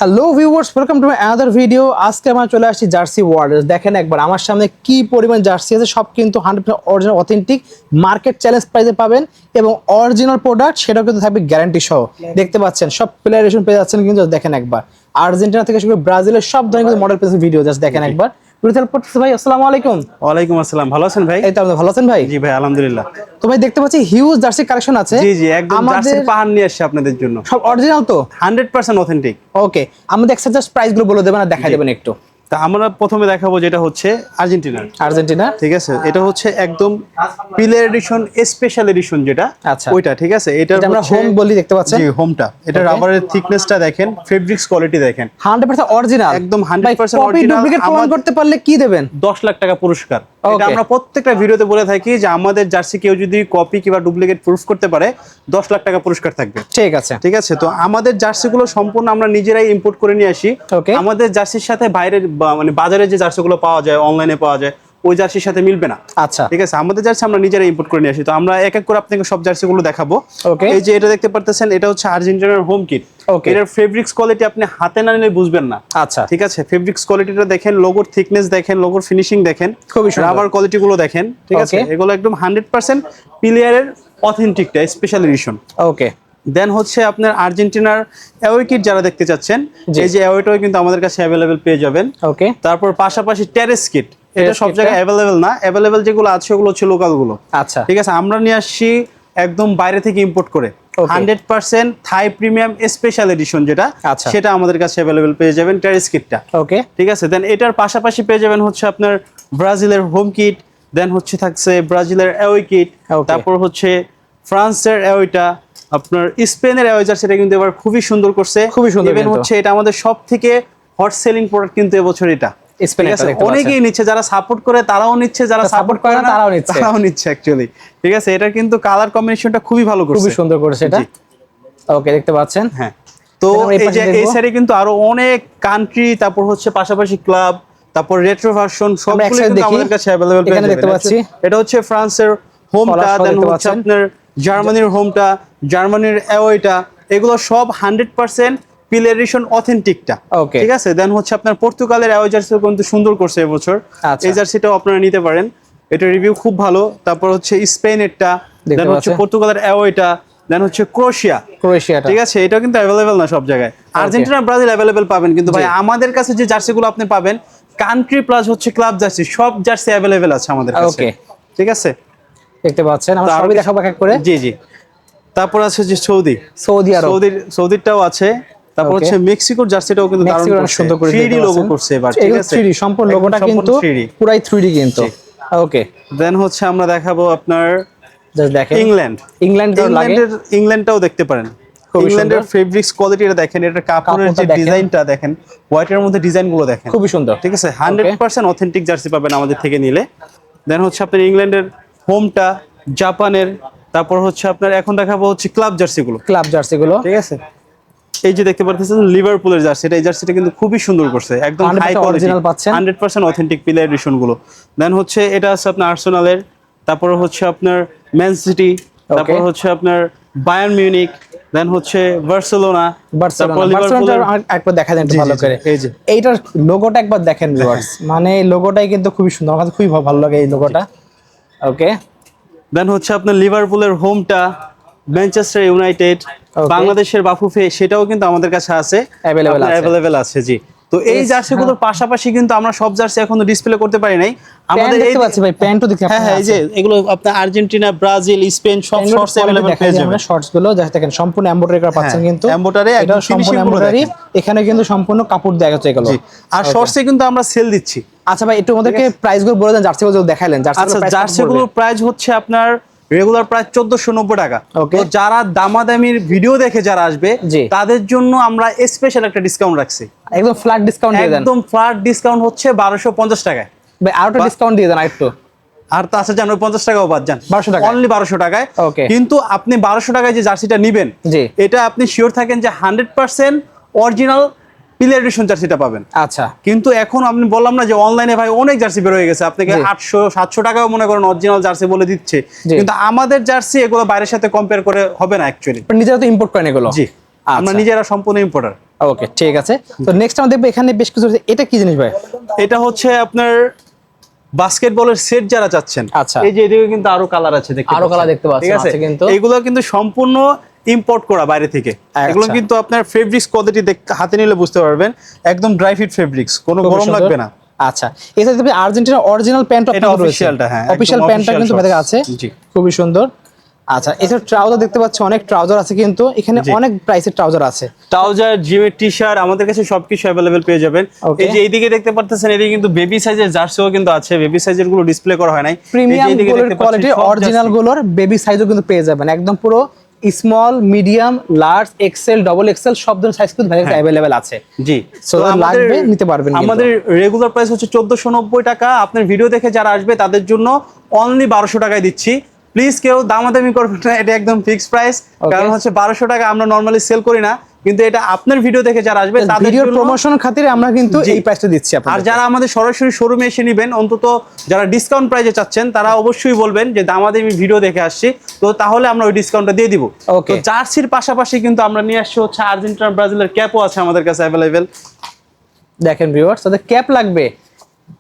Hello viewers, welcome to my another video. আজকে আমরা চলে আসছি জার্সি ওয়ার্ল্ডস। দেখেন একবার আমার সামনে কি পরিমাণ জার্সি আছে, সব কিন্তু 100% অরিজিনাল অথেন্টিক, মার্কেট চ্যালেঞ্জ প্রাইসে পাবেন এবং অরিজিনাল প্রোডাক্ট সেটাও কিন্তু থাকবে গ্যারান্টি সহ। দেখতে পাচ্ছেন সব প্লেয়ারেশন পেয়ে যাচ্ছেন কিন্তু, দেখেন একবার আর্জেন্টিনা থেকে শুরু করে ব্রাজিলের সব ধরনের মডেল পেয়েছে ভিডিও, জাস্ট দেখেন একবার। ভাই আসসালামু আলাইকুম। ওয়ালাইকুম আসসালাম, ভালো আছেন ভাই? এই তো আপনি ভালো আছেন ভাই? জি ভাই, আলহামদুলিল্লাহ। তো ভাই দেখতে পাচ্ছি হিউজ জার্সি কালেকশন আছে। জি জি, একদম জার্সির পাহাড় নিয়ে আসছে আপনাদের জন্য, সব অরিজিনাল তো 100% অথেন্টিক। ওকে, আমাদের একসাথে জাস্ট প্রাইস গুলো বলে দেবেন আর দেখাই দেবেন একটু। তা আমরা প্রথমে দেখাবো যেটা হচ্ছে আর্জেন্টিনা, ঠিক আছে? এটা হচ্ছে একদম পিলার এডিশন, স্পেশাল এডিশন যেটা, আচ্ছা ওইটা ঠিক আছে। এটা আমরা হোম বলি, দেখতে পাচ্ছেন। জি, হোমটা। এটা রাবারের থিকনেসটা দেখেন, ফেব্রিক্স কোয়ালিটি দেখেন, 100% অরিজিনাল, একদম 100% কপি অরিজিনাল। ডুপ্লিকেট প্রমাণ করতে পারলে কি দেবেন? 10 লাখ টাকা পুরস্কার। এটা আমরা প্রত্যেকটা ভিডিওতে বলে থাকি যে আমাদের জার্সি কেউ যদি কপি কিংবা ডুপ্লিকেট প্রুফ করতে পারে 10 লাখ টাকা পুরস্কার থাকবে। ঠিক আছে, ঠিক আছে। তো আমাদের জার্সিগুলো সম্পূর্ণ আমরা নিজেরাই ইম্পোর্ট করে নিয়ে আসি। আমাদের জার্সির সাথে বাইরের মানে বাজারে যে জার্সিগুলো পাওয়া যায়, অনলাইনে পাওয়া যায়, ওই জার্সির সাথে মিলবে না। আচ্ছা ঠিক আছে, আমাদের জার্সি আমরা নিজেরাই ইম্পোর্ট করে নিয়ে আসি। তো আমরা এক এক করে আপনাকে সব জার্সিগুলো দেখাবো। এই যে এটা দেখতে পারতেছেন, এটা হচ্ছে আর্জেন্টিনার হোম কিট। এটার ফেব্রিক্স কোয়ালিটি আপনি হাতে না নিলে বুঝবেন না। আচ্ছা ঠিক আছে, ফেব্রিক্স কোয়ালিটিটা দেখেন, লোগোর থিকনেস দেখেন, লোগোর ফিনিশিং দেখেন, খুবই সুন্দর। রাবার কোয়ালিটি গুলো দেখেন। ঠিক আছে, এগুলো একদম 100% পিলিয়ারের অথেন্টিকটা, স্পেশাল এডিশন। ওকে, দেন হচ্ছে আপনার আর্জেন্টিনার অ্যাওয়ে কিট যারা দেখতে চাচ্ছেন, এই যে অ্যাওয়েটাও কিন্তু আমাদের কাছে অ্যাভেলেবেল পেয়ে যাবেন। ওকে, তারপর পাশাপাশি টেরেস কিট, এটা সব জায়গায় অ্যাভেলেবেল না, অ্যাভেলেবেল যেগুলো আছে ওগুলো হচ্ছে লোকাল গুলো। আচ্ছা ঠিক আছে, আমরা নিয়ে আসছি একদম বাইরে থেকে ইম্পোর্ট করে 100% থাই প্রিমিয়াম স্পেশাল এডিশন যেটা, সেটা আমাদের কাছে অ্যাভেলেবেল পেয়ে যাবেন টেরেস কিটটা। ওকে, ঠিক আছে। দেন এটার পাশাপাশি পেয়ে যাবেন হচ্ছে আপনার ব্রাজিলের হোম কিট, দেন হচ্ছে থাকছে ব্রাজিলের অ্যাওয়ে কিট, তারপর হচ্ছে ফ্রান্সের অ্যাওয়েটা, আপনার স্পেনের অ্যাওয়ে জার্সিটা কিন্তু এবার খুবই সুন্দর করছে, খুবই সুন্দর। ইভেন হচ্ছে এটা আমাদের সবথেকে হট সেলিং প্রোডাক্ট কিন্তু এবছর এটা। অনেকেই নিচ্ছে, যারা সাপোর্ট করে তারাও নিচ্ছে, যারা সাপোর্ট করে না তারাও নিচ্ছে অ্যাকচুয়ালি। ঠিক আছে, এটা কিন্তু কালার কম্বিনেশনটা খুবই ভালো করছে, খুবই সুন্দর করেছে এটা। ওকে, দেখতে পাচ্ছেন। হ্যাঁ, তো এই যে এই সাইডে কিন্তু আরো অনেক কান্ট্রি, তারপর হচ্ছে পাশাপাশি ক্লাব, তারপর রেট্রো ভার্সন সবগুলো কিন্তু আমাদের কাছে अवेलेबल পেয়ে যাবেন। দেখতে পাচ্ছি এটা হচ্ছে ফ্রান্সের হোমটা, দেন হচ্ছে আপনার জার্মানির হোমটা, জার্মানির অ্যাওয়েটা, এগুলো সব 100% পিলারেশন অথেন্টিকটা। ঠিক আছে। দেন হচ্ছে আপনার পর্তুগালের অ্যাওয়ে জার্সি কিন্তু সুন্দর করছে এবছর, এই জার্সিটাও আপনারা নিতে পারেন, এটা রিভিউ খুব ভালো। তারপর হচ্ছে স্পেনেরটা, দেন হচ্ছে পর্তুগালের অ্যাওয়েটা, দেন হচ্ছে ক্রোয়েশিয়া। ঠিক আছে, এটা কিন্তু অ্যাভেলেবেল না সব জায়গায়। আর্জেন্টিনা, ব্রাজিল অ্যাভেলেবেল পাবেন, কিন্তু ভাই আমাদের কাছে যে জার্সিগুলো আপনি পাবেন কান্ট্রি প্লাস হচ্ছে ক্লাব জার্সি, সব জার্সি অ্যাভেলেবেল আছে আমাদের কাছে। ঠিক আছে, দেখতে পাচ্ছেন, আমরা সবই দেখাবো এক এক করে। জি জি। তারপর আছে যে সৌদিরটাও আছে, তারপর হচ্ছে মেক্সিকোর জার্সিটাও কিন্তু দারুণ সুন্দর করে 3D লোগো করছে এবার। ঠিক আছে, 3D সম্পূর্ণ লোগোটা কিন্তু পুরাই 3D কিন্তু। ওকে, দেন হচ্ছে আমরা দেখাবো আপনার জাস্ট দেখেন ইংল্যান্ডটাও দেখতে পারেন। ইংল্যান্ডের ফেব্রিক্স কোয়ালিটিটা দেখেন, এটার কাপড়ের যে ডিজাইনটা দেখেন, হোয়াইটের মধ্যে ডিজাইনগুলো দেখেন, খুবই সুন্দর। ঠিক আছে, 100% অথেন্টিক জার্সি পাবেন আমাদের থেকে নিলে। দেন হচ্ছে আপনার ইংল্যান্ডের হোমটা, জাপানের, তারপর হচ্ছে আপনার এখন দেখাবো হচ্ছে ক্লাব জার্সিগুলো। ঠিক আছে, এই যে দেখতে পাচ্ছেন লিভারপুলের জার্সি, এই জার্সিটা কিন্তু খুবই সুন্দর করছে, একদম high quality, 100% authentic player edition গুলো। দেন হচ্ছে এটা আছে আপনার আর্সেনালের, তারপর হচ্ছে আপনার ম্যান সিটি, তারপর হচ্ছে আপনার বায়ার্ন মিউনিক, দেন হচ্ছে বার্সেলোনা। একবার দেখা দেন ভালো করে, এই যে এইটার লোগোটা একবার দেখেন ভিউয়ার্স, মানে লোগোটাই কিন্তু খুবই সুন্দর, আমার কাছে খুবই ভালো লাগে এই লোগোটা। ওকে, দেন হচ্ছে আপনার লিভারপুলের হোমটা, ম্যানচেস্টার ইউনাইটেড, বাংলাদেশের বাফুফে, সেটাও কিন্তু আমাদের কাছে আছে, অ্যাভেলেবেল আছে। জি, তো এই জার্সিগুলোর পাশাপাশি কিন্তু আমরা সব জার্সি এখনো ডিসপ্লে করতে পারি নাই। আমাদের এই দেখতে ভাই প্যান্টও দেখতে, হ্যাঁ হ্যাঁ, এই যে এগুলো আপনার আর্জেন্টিনা, ব্রাজিল, স্পেন সব শর্টস अवेलेबल পেয়ে যাবেন। শর্টস গুলো দেখেন সম্পূর্ণ এমব্রয়ডারি করা পাচ্ছেন, কিন্তু এমব্রয়ডারি একদম সম্পূর্ণ এমব্রয়ডারি, এখানে কিন্তু সম্পূর্ণ কাপড় দেয়া হচ্ছে এগুলো। আর শর্টসে কিন্তু আমরা সেল দিচ্ছি। আচ্ছা ভাই, একটু আমাদেরকে প্রাইস গুলো বলে দেন, জার্সিগুলো দেখাইলেন। জার্সিগুলোর প্রাইস হচ্ছে আপনার রেগুলার প্রাইস 1490 টাকা। তো যারা দামাদামির ভিডিও দেখে যারা আসবে তাদের জন্য আমরা স্পেশাল একটা ডিসকাউন্ট রাখছি, একদম ফ্ল্যাট ডিসকাউন্ট দিয়ে দেন। একদম ফ্ল্যাট ডিসকাউন্ট হচ্ছে 1250 টাকায়। ভাই আরো একটা ডিসকাউন্ট দিয়ে দেন আরেকটু। আর তো আছে জানো 50 টাকাও বাদ যান, 1200 টাকা, অনলি 1200 টাকায়। কিন্তু আপনি 1200 টাকায় যে জার্সিটা নেবেন, এটা আপনি শিওর থাকেন যে 100% অরিজিনাল পিলার এডিশন জার্সিটা পাবেন। আচ্ছা, কিন্তু এখন আমি বললাম না যে অনলাইনে ভাই অনেক জার্সি বের হয়ে গেছে, আপনাকে 800-700 টাকাও মনে করেন অরিজিনাল জার্সি বলে দিচ্ছে, কিন্তু আমাদের জার্সি এগুলো বাইরের সাথে কম্পেয়ার করে হবে না অ্যাকচুয়ালি। নিজেরা তো ইম্পোর্ট করেন এগুলো? জি, আমরা নিজেরা সম্পূর্ণ ইম্পোর্টার। ওকে ঠিক আছে। তো নেক্সট আমরা দেখবো এখানে বেশ কিছু এটা কি জিনিস ভাই? এটা হচ্ছে আপনার বাস্কেটবলের সেট যারা চাচ্ছেন, আচ্ছা এই যে এদিকে কিন্তু আরো কালার আছে, আরো কালার দেখতে পাচ্ছেন, ঠিক আছে কিন্তু এগুলো কিন্তু সম্পূর্ণ ইম্পোর্ট করা বাইরে থেকে। এগুলো কিন্তু আপনার ফেব্রিক্স কোয়ালিটি হাতে নিলে বুঝতে পারবেন, একদম ড্রাই ফিট ফেব্রিক্স, কোনো গরম লাগবে না। আচ্ছা এছাড়া তুমি আর্জেন্টিনা অরিজিনাল প্যান্ট এটা অফিশিয়ালটা, হ্যাঁ অফিশিয়াল প্যান্টটা কিন্তু ভাইদের আছে, জি খুবই সুন্দর। আচ্ছা এছাড়া ট্রাউজার দেখতে পাচ্ছি, অনেক ট্রাউজার আছে কিন্তু এখানে, অনেক প্রাইসের ট্রাউজার আছে। ট্রাউজার, জিমের টি-শার্ট আমাদের কাছে সবকিছু अवेलेबल পেয়ে যাবেন। এই যে এইদিকে দেখতে পাচ্ছেন, এদিকে কিন্তু বেবি সাইজের জার্সিও কিন্তু আছে, বেবি সাইজের গুলো ডিসপ্লে করা হয় নাই। প্রিমিয়াম কোয়ালিটি অরিজিনাল গুলোর বেবি সাইজও কিন্তু পেয়ে যাবেন, একদম পুরো small, medium, large, XL, double XL সব ধরনের সাইজ কিন্তু ভাইদের अवेलेबल আছে। জি, সো লাগবে নিতে পারবেন। আমাদের রেগুলার প্রাইস হচ্ছে 1490 টাকা। আপনার ভিডিও দেখে যারা আসবে তাদের জন্য অনলি 1200 টাকায় দিচ্ছি। প্লিজ কেউ দামাদামি করবেন না, এটা একদম ফিক্সড প্রাইস। কারণ হচ্ছে 1200 টাকা আমরা নরমালি সেল করি না, কিন্তু এটা আপনার ভিডিও দেখে যারা আসবে তাদের ভিডিও জন্য প্রমোশন খাতিরে আমরা কিন্তু এই প্রাইসটা দিচ্ছি আপনাদের। আর যারা আমাদের সরাসরি শোরুমে এসে নেবেন, অন্তত যারা ডিসকাউন্ট প্রাইসে চাচ্ছেন তারা অবশ্যই বলবেন যে দামাদামি ভিডিও দেখে আসছি, তো তাহলে আমরা ওই ডিসকাউন্টটা দিয়ে দিব। তো জার্সির পাশাপাশি কিন্তু আমরা নিয়ে আসছি হচ্ছে আর্জেন্টিনা, ব্রাজিলের ক্যাপও আছে আমাদের কাছে अवेलेबल। দেখেন ভিউয়ার্স, তাদের ক্যাপ লাগবে,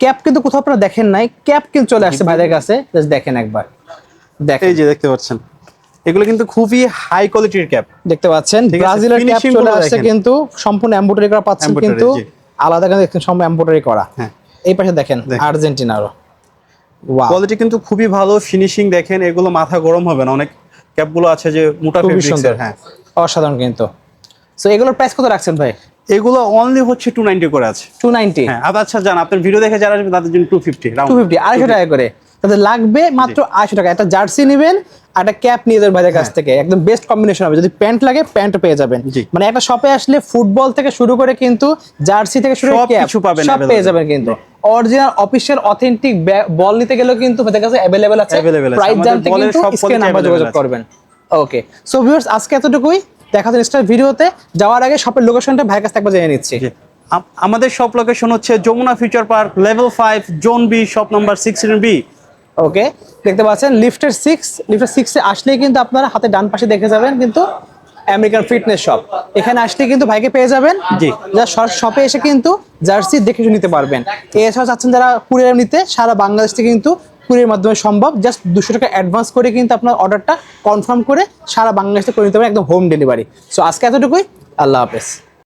ক্যাপ কিন্তু কোথাও আপনারা দেখেন নাই, ক্যাপ কিন্তু চলে আসছে ভাইদের কাছে, জাস্ট দেখেন একবার, দেখেন এই যে দেখতে পাচ্ছেন, এগুলো কিন্তু খুবই হাই কোয়ালিটির ক্যাপ দেখতে পাচ্ছেন। ব্রাজিলের ক্যাপ চলে আসছে কিন্তু সম্পূর্ণ এমব্রয়ডারি করা পাচ্ছেন, কিন্তু আলাদা করে দেখেন সম্পূর্ণ এমব্রয়ডারি করা। এই পাশে দেখেন আর্জেন্টিনারও, ওয়াও কোয়ালিটি কিন্তু খুবই ভালো, ফিনিশিং দেখেন, এগুলো মাথা গরম হবে না। অনেক ক্যাপগুলো আছে যে মোটা ফেব্রিক্সের, হ্যাঁ অসাধারণ কিন্তু। সো এগুলোর প্রাইস কত রাখছেন ভাই? এগুলো অনলি হচ্ছে 290 করে আছে। 290, হ্যাঁ। আচ্ছা জান, আপনার ভিডিও দেখে যারা আসবে তাদের জন্য 250, 250 টাকা করে। তাদের লাগবে মাত্র 250 টাকা। একটা জার্সি নেবেন আর একটা ক্যাপ নিয়ে যাবেন ভাইদের কাছ থেকে, একদম বেস্ট কম্বিনেশন হবে। যদি প্যান্ট লাগে প্যান্টও পেয়ে যাবেন, মানে একটা শপে আসলে ফুটবল থেকে শুরু করে কিন্তু জার্সি থেকে শুরু করে ক্যাপ সব পেয়ে যাবেন কিন্তু। অরিজিনাল অফিশিয়াল অথেন্টিক বল নিতে গেলেও কিন্তু ভাইদের কাছে अवेलेबल আছে। প্রাইস জানতে কিন্তু স্ক্রিনে নাম্বার যোগাযোগ করবেন। ওকে, সো ভিউয়ার্স আজকে এতটুকুই, দেখা হচ্ছে নেক্সট ভিডিওতে। যাওয়ার আগে শপের লোকেশনটা ভাইয়ের কাছ থেকে একবার জেনে নিচ্ছি। আমাদের শপ লোকেশন হচ্ছে Jamuna future park, level 5, zone B, shop number 16B। Okay, দেখতে পাচ্ছেন লিফটের 6 এ আসলেই কিন্তু আপনারা হাতে ডান পাশে দেখে যাবেন কিন্তু আমেরিকান ফিটনেস শপ। এখানে আসলে কিন্তু ভাইকে পেয়ে যাবেন, জি, যা শপে এসে কিন্তু জার্সি দেখে নিতে পারবেন। এছাড়া চাচ্ছেন যারা কুরিয়ার নিতে, সারা বাংলাদেশ থেকে কিন্তু কুরিয়ার মাধ্যমে সম্ভব। জাস্ট 200 টাকা অ্যাডভান্স করে কিন্তু আপনার অর্ডারটা কনফার্ম করে সারা বাংলাদেশ থেকে করে নিতে পারেন, একদম হোম ডেলিভারি। সো আজকে এতটুকুই, আল্লাহ হাফেজ।